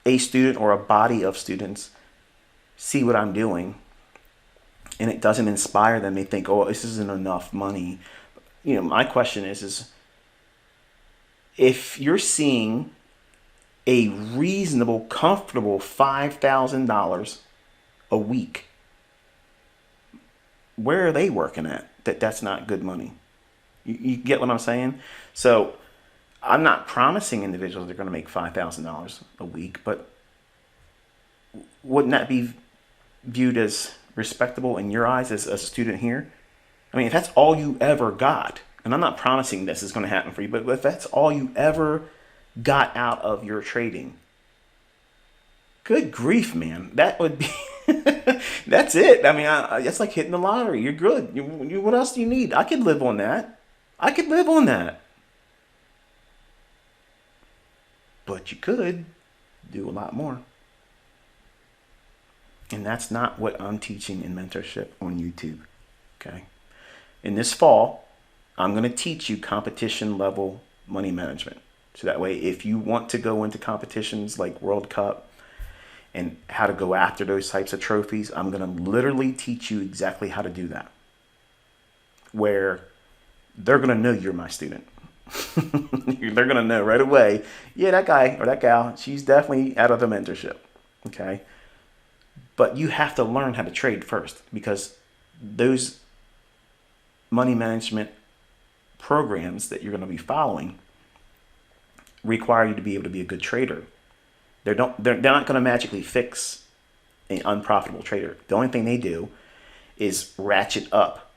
a student or a body of students see what I'm doing and it doesn't inspire them, they think, oh, this isn't enough money. My question is if you're seeing a reasonable, comfortable $5,000 a week, where are they working at that's not good money? You get what I'm saying? So I'm not promising individuals they're going to make $5,000 a week, but wouldn't that be viewed as respectable in your eyes as a student here? I mean, if that's all you ever got, and I'm not promising this is going to happen for you, but if that's all you ever got out of your trading, good grief, man, that would be that's it. I mean, that's like hitting the lottery. You're good. What else do you need? I could live on that. I could live on that. But you could do a lot more. And that's not what I'm teaching in mentorship on YouTube. Okay. In this fall, I'm going to teach you competition level money management. So that way, if you want to go into competitions like World Cup and how to go after those types of trophies, I'm going to literally teach you exactly how to do that. Where they're going to know you're my student. They're going to know right away, yeah, that guy or that gal, she's definitely out of the mentorship. Okay. But you have to learn how to trade first, because those money management programs that you're going to be following require you to be able to be a good trader. They're not going to magically fix an unprofitable trader. The only thing they do is ratchet up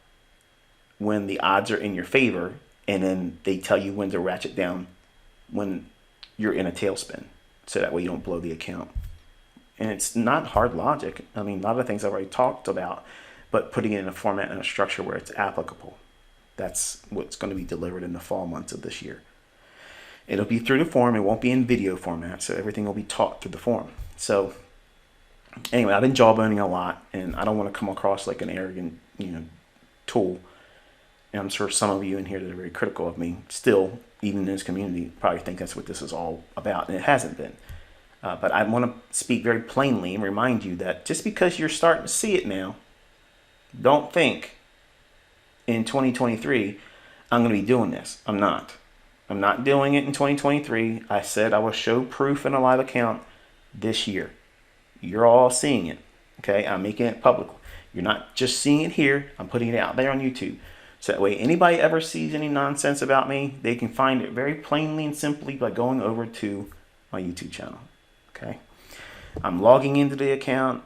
when the odds are in your favor, and then they tell you when to ratchet down when you're in a tailspin, so that way you don't blow the account. And it's not hard logic. I mean, a lot of things I've already talked about, but putting it in a format and a structure where it's applicable. That's what's going to be delivered in the fall months of this year. It'll be through the form. It won't be in video format, so everything will be taught through the form. So anyway, I've been jawboning a lot, and I don't want to come across like an arrogant, tool. And I'm sure some of you in here that are very critical of me still, even in this community, probably think that's what this is all about, and it hasn't been. But I want to speak very plainly and remind you that just because you're starting to see it now, don't think in 2023, I'm going to be doing this. I'm not. I'm not doing it in 2023. I said I will show proof in a live account this year. You're all seeing it. Okay, I'm making it public. You're not just seeing it here. I'm putting it out there on YouTube. So that way anybody ever sees any nonsense about me, they can find it very plainly and simply by going over to my YouTube channel. Okay, I'm logging into the account,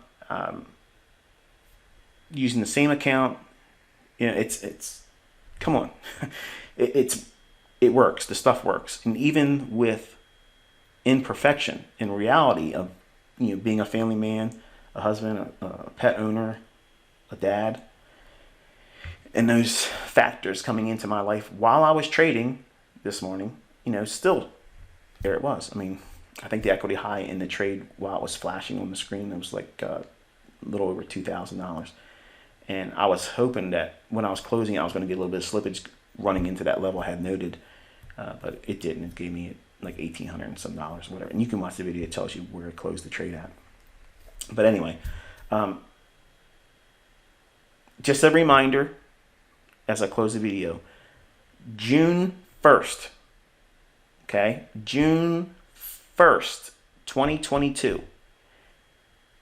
using the same account. It's come on, it works. The stuff works, and even with imperfection in reality of being a family man, a husband, a pet owner, a dad, and those factors coming into my life while I was trading this morning, still there it was. I mean, I think the equity high in the trade while it was flashing on the screen, it was like a little over $2,000. And I was hoping that when I was closing, I was going to get a little bit of slippage running into that level I had noted. But it didn't. It gave me like $1,800 and some dollars, whatever. And you can watch the video. It tells you where it closed the trade at. But anyway, just a reminder as I close the video, June 1st, okay? June 1st, 2022,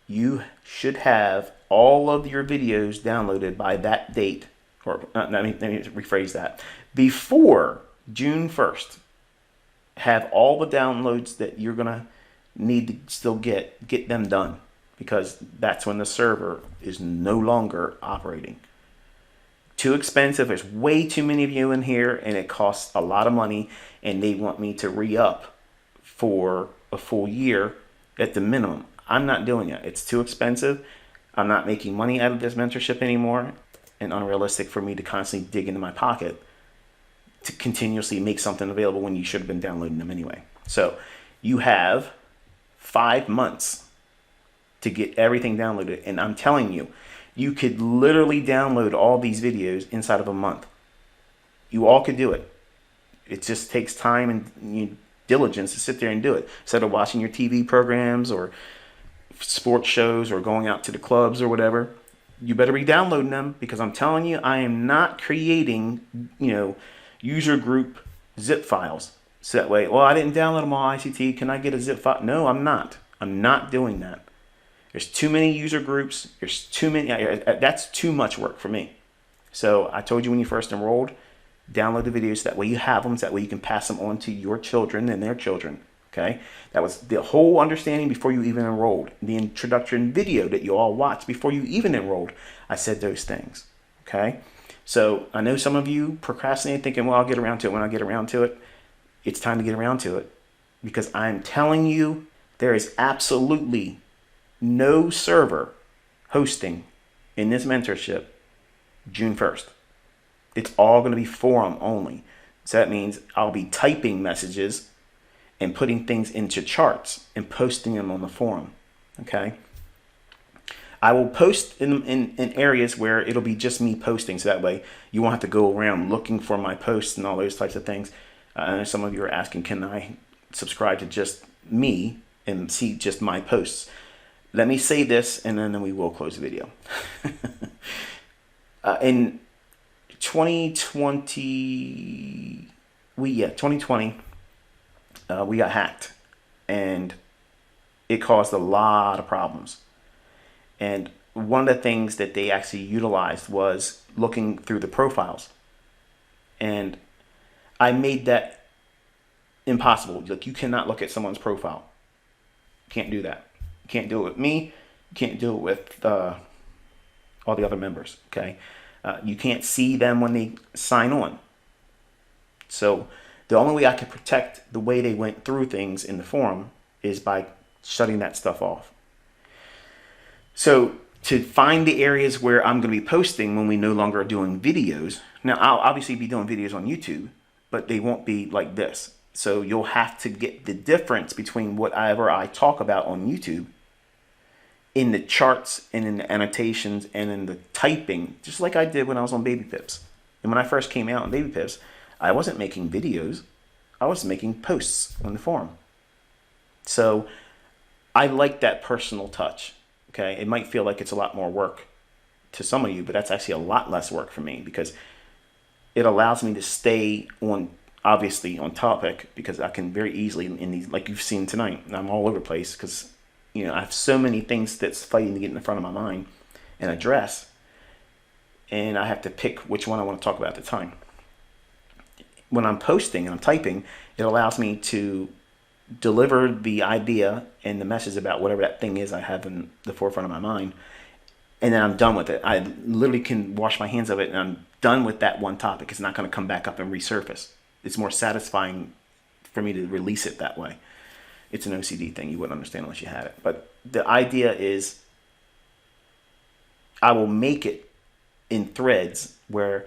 you should have all of your videos downloaded by that date, or let me rephrase that. Before June 1st, have all the downloads that you're gonna need to still get them done, because that's when the server is no longer operating. Too expensive. There's way too many of you in here, and it costs a lot of money, and they want me to re-up for a full year at the minimum. I'm not doing it. It's too expensive. I'm not making money out of this mentorship anymore, and unrealistic for me to constantly dig into my pocket to continuously make something available when you should have been downloading them anyway. So you have 5 months to get everything downloaded, and I'm telling you, you could literally download all these videos inside of a month. You all could do it. It just takes time and diligence to sit there and do it. Instead of watching your TV programs or sports shows or going out to the clubs or whatever, you better be downloading them, because I'm telling you, I am not creating, user group zip files. So that way, well, I didn't download them all ICT. Can I get a zip file? No, I'm not. I'm not doing that. There's too many user groups. There's too many. That's too much work for me. So I told you when you first enrolled, download the videos. That way you have them. So that way you can pass them on to your children and their children. Okay, that was the whole understanding before you even enrolled. The introduction video that you all watched before you even enrolled, I said those things. Okay, so I know some of you procrastinate thinking, well, I'll get around to it when I get around to it. It's time to get around to it, because I'm telling you, there is absolutely no server hosting in this mentorship June 1st. It's all going to be forum only. So that means I'll be typing messages and putting things into charts and posting them on the forum. Okay. I will post in areas where it'll be just me posting. So that way you won't have to go around looking for my posts and all those types of things. I know some of you are asking, can I subscribe to just me and see just my posts? Let me say this, and then we will close the video. In 2020, we got hacked, and it caused a lot of problems. And one of the things that they actually utilized was looking through the profiles. And I made that impossible. Like, you cannot look at someone's profile. Can't do that. You can't do it with me. You can't do it with all the other members. Okay, you can't see them when they sign on. So the only way I can protect the way they went through things in the forum is by shutting that stuff off. So to find the areas where I'm going to be posting when we no longer are doing videos. Now, I'll obviously be doing videos on YouTube, but they won't be like this. So you'll have to get the difference between whatever I talk about on YouTube in the charts and in the annotations and in the typing, just like I did when I was on Baby Pips. And when I first came out on Baby Pips, I wasn't making videos. I was making posts on the forum. So I like that personal touch. Okay, it might feel like it's a lot more work to some of you, but that's actually a lot less work for me, because it allows me to stay on, obviously, on topic, because I can very easily, in these, like you've seen tonight, I'm all over the place because, you know, I have so many things that's fighting to get in the front of my mind and address, and I have to pick which one I want to talk about at the time. When I'm posting and I'm typing, it allows me to deliver the idea and the message about whatever that thing is I have in the forefront of my mind, and then I'm done with it. I literally can wash my hands of it, and I'm done with that one topic. It's not going to come back up and resurface. It's more satisfying for me to release it that way. It's an OCD thing. You wouldn't understand unless you had it. But the idea is I will make it in threads where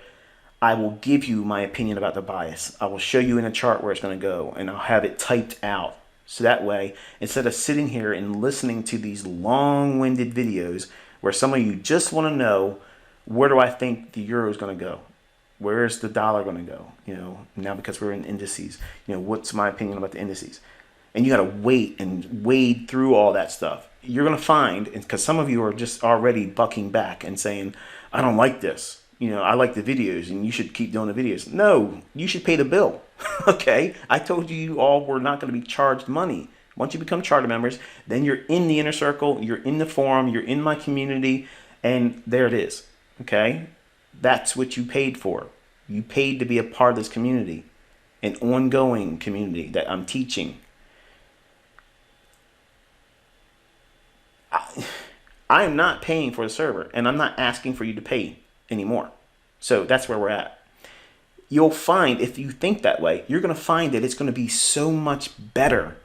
I will give you my opinion about the bias. I will show you in a chart where it's going to go, and I'll have it typed out. So that way, instead of sitting here and listening to these long-winded videos where some of you just want to know, where do I think the euro is going to go? Where is the dollar going to go? You know, now because we're in indices, you know, what's my opinion about the indices? And you got to wait and wade through all that stuff. You're going to find, because some of you are just already bucking back and saying, I don't like this. You know, I like the videos and you should keep doing the videos. No, you should pay the bill. Okay? I told you all we're not going to be charged money. Once you become charter members, then you're in the inner circle, you're in the forum, you're in my community, and there it is. Okay? That's what you paid for. You paid to be a part of this community, an ongoing community that I'm teaching. I am not paying for the server, and I'm not asking for you to pay anymore. So that's where we're at. You'll find, if you think that way, you're going to find that it's going to be so much better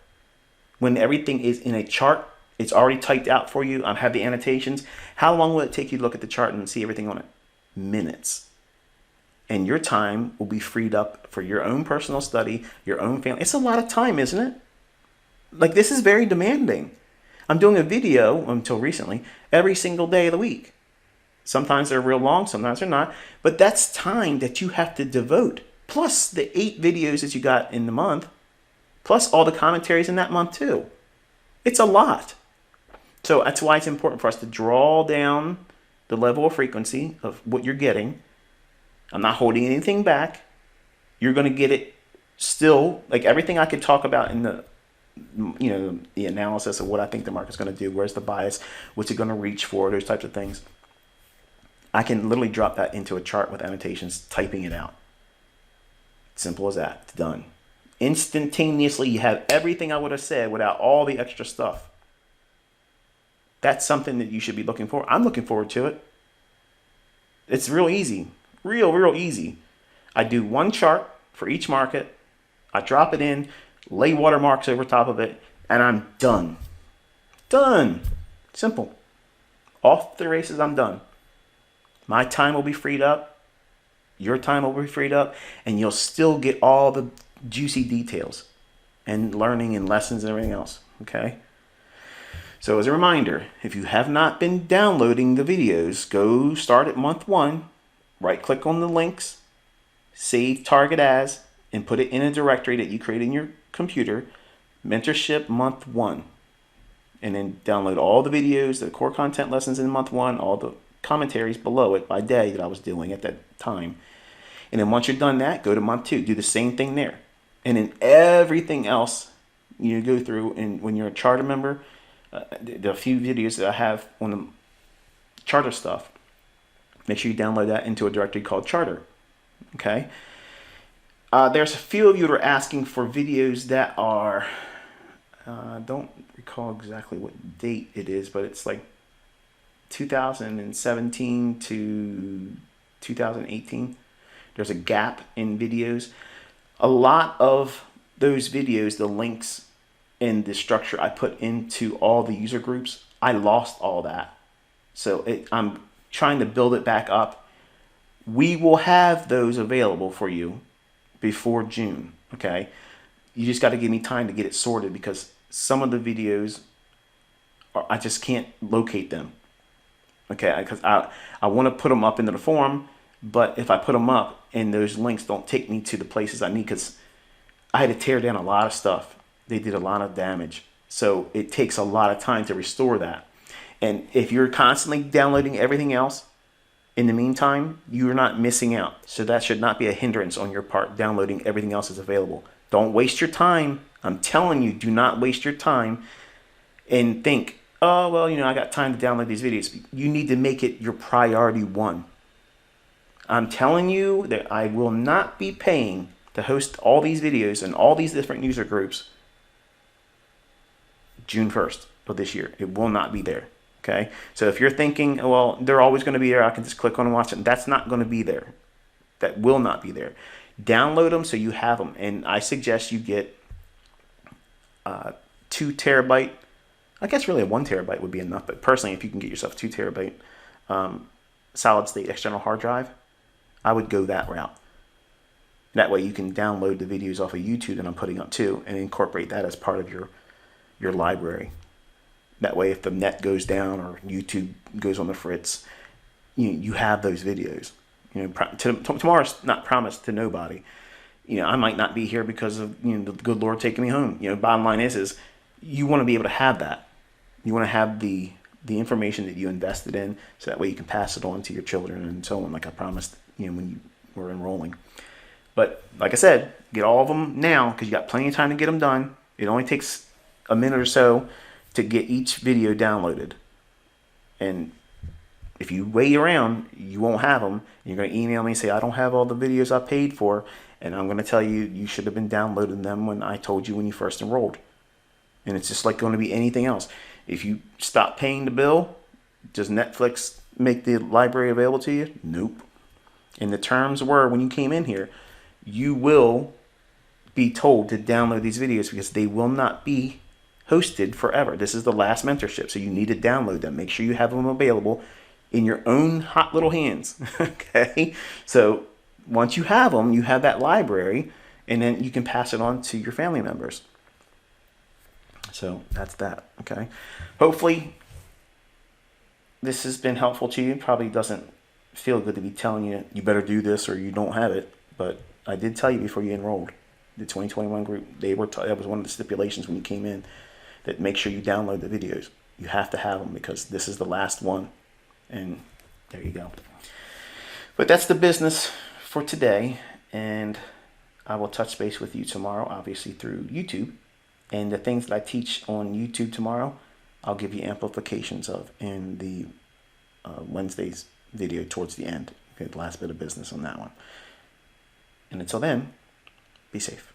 when everything is in a chart. It's already typed out for you. I have the annotations. How long will it take you to look at the chart and see everything on it? Minutes. And your time will be freed up for your own personal study, your own family. It's a lot of time, isn't it? Like, this is very demanding. I'm doing a video, until recently, every single day of the week. Sometimes they're real long, sometimes they're not. But that's time that you have to devote. Plus the 8 videos that you got in the month. Plus all the commentaries in that month too. It's a lot. So that's why it's important for us to draw down the level of frequency of what you're getting. I'm not holding anything back. You're going to get it still. Like everything I could talk about in the, you know, the analysis of what I think the market's going to do. Where's the bias? What's it going to reach for? Those types of things. I can literally drop that into a chart with annotations, typing it out. Simple as that. It's done. Instantaneously, you have everything I would have said without all the extra stuff. That's something that you should be looking for. I'm looking forward to it. It's real easy. Real easy. I do one chart for each market. I drop it in, lay watermarks over top of it, and I'm done. Done. Simple. Off the races, I'm done. My time will be freed up. Your time will be freed up. And you'll still get all the juicy details and learning and lessons and everything else. Okay? So as a reminder, if you have not been downloading the videos, go start at month 1. Right click on the links, save target as, and put it in a directory that you create in your computer, Mentorship month 1. And then download all the videos, the core content lessons in month 1, all the commentaries below it by day that I was doing at that time. And then once you're done that, go to month 2. Do the same thing there. And then everything else you go through, and when you're a charter member, the few videos that I have on the charter stuff, make sure you download that into a directory called charter. Okay? There's a few of you that are asking for videos that are, I don't recall exactly what date it is, but it's like 2017 to 2018. There's a gap in videos. A lot of those videos, the links and the structure I put into all the user groups, I lost all that. So I'm trying to build it back up. We will have those available for you before June. Okay? You just got to give me time to get it sorted, because some of the videos, I just can't locate them. Okay? Because I want to put them up into the forum, but if I put them up and those links don't take me to the places I need, because I had to tear down a lot of stuff. They did a lot of damage. So it takes a lot of time to restore that. And if you're constantly downloading everything else, in the meantime, you're not missing out. So that should not be a hindrance on your part. Downloading everything else is available. Don't waste your time. I'm telling you, do not waste your time and think, oh, well, I got time to download these videos. You need to make it your priority 1. I'm telling you that I will not be paying to host all these videos and all these different user groups June 1st of this year. It will not be there. Okay? So if you're thinking, well, they're always going to be there, I can just click on and watch it. That's not going to be there. That will not be there. Download them so you have them. And I suggest you get 2 terabyte. I guess really a 1 terabyte would be enough. But personally, if you can get yourself 2 terabyte solid state external hard drive, I would go that route. That way you can download the videos off of YouTube that I'm putting up too, and incorporate that as part of your library. That way, if the net goes down or YouTube goes on the fritz, you have those videos. Tomorrow's not promised to nobody. I might not be here because of the good Lord taking me home. Bottom line is you want to be able to have that. You want to have the information that you invested in, so that way you can pass it on to your children and so on, like I promised. When you were enrolling. But like I said, get all of them now, because you got plenty of time to get them done. It only takes a minute or so to get each video downloaded. And if you wait around, you won't have them. You're going to email me and say, I don't have all the videos I paid for. And I'm going to tell you, you should have been downloading them when I told you when you first enrolled. And it's just like going to be anything else. If you stop paying the bill, does Netflix make the library available to you? Nope. And the terms were, when you came in here, you will be told to download these videos, because they will not be hosted forever. This is the last mentorship, so you need to download them. Make sure you have them available in your own hot little hands. Okay? So once you have them, you have that library, and then you can pass it on to your family members. So that's that. Okay? Hopefully this has been helpful to you. Probably doesn't feel good to be telling you you better do this or you don't have it, but I did tell you before you enrolled. The 2021 group, that was one of the stipulations when you came in, that make sure you download the videos. You have to have them, because this is the last one. And there you go. But that's the business for today, and I will touch base with you tomorrow, obviously through YouTube. And the things that I teach on YouTube tomorrow, I'll give you amplifications of in the Wednesday's video towards the end. Okay, the last bit of business on that one. And until then, be safe.